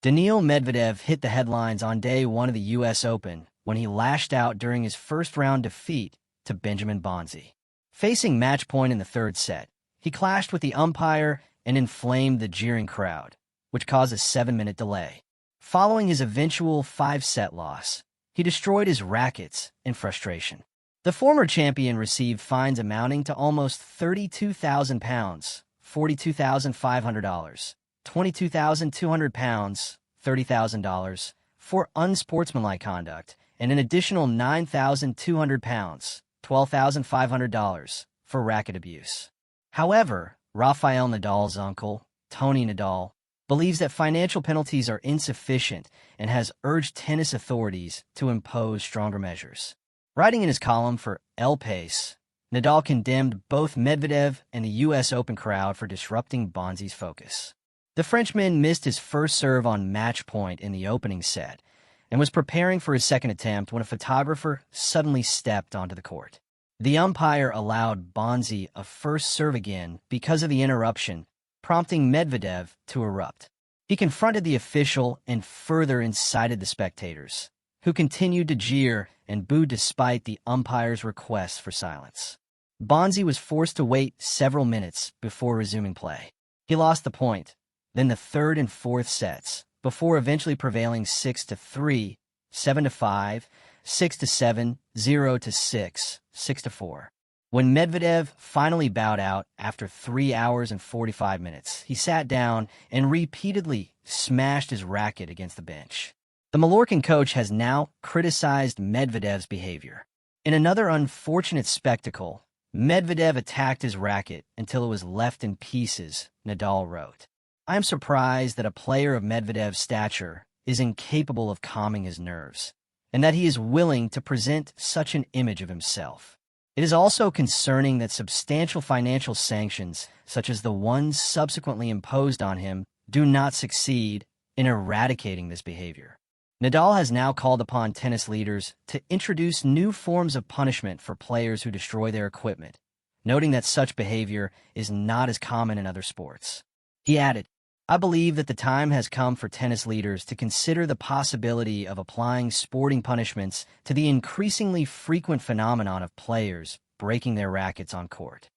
Daniil Medvedev hit the headlines on day one of the U.S. Open when he lashed out during his first-round defeat to Benjamin Bonzi. Facing match point in the third set, he clashed with the umpire and inflamed the jeering crowd, which caused a 7-minute delay. Following his eventual 5-set loss, he destroyed his rackets in frustration. The former champion received fines amounting to almost £32,000, $42,500, £22,200, $30,000 for unsportsmanlike conduct, and an additional £9,200, $12,500 for racket abuse. However, Rafael Nadal's uncle, Toni Nadal, believes that financial penalties are insufficient and has urged tennis authorities to impose stronger measures. Writing in his column for El País, Nadal condemned both Medvedev and the U.S. Open crowd for disrupting Bonzi's focus. The Frenchman missed his first serve on match point in the opening set and was preparing for his second attempt when a photographer suddenly stepped onto the court. The umpire allowed Bonzi a first serve again because of the interruption, prompting Medvedev to erupt. He confronted the official and further incited the spectators, who continued to jeer and boo despite the umpire's request for silence. Bonzi was forced to wait several minutes before resuming play. He lost the point, then the third and fourth sets, before eventually prevailing 6-3, 7-5, 6-7, 0-6, 6-4. When Medvedev finally bowed out after 3 hours and 45 minutes, he sat down and repeatedly smashed his racket against the bench. The Mallorcan coach has now criticized Medvedev's behavior. In another unfortunate spectacle, Medvedev attacked his racket until it was left in pieces, Nadal wrote. I am surprised that a player of Medvedev's stature is incapable of calming his nerves, and that he is willing to present such an image of himself. It is also concerning that substantial financial sanctions, such as the ones subsequently imposed on him, do not succeed in eradicating this behavior. Nadal has now called upon tennis leaders to introduce new forms of punishment for players who destroy their equipment, noting that such behavior is not as common in other sports. He added, I believe that the time has come for tennis leaders to consider the possibility of applying sporting punishments to the increasingly frequent phenomenon of players breaking their rackets on court.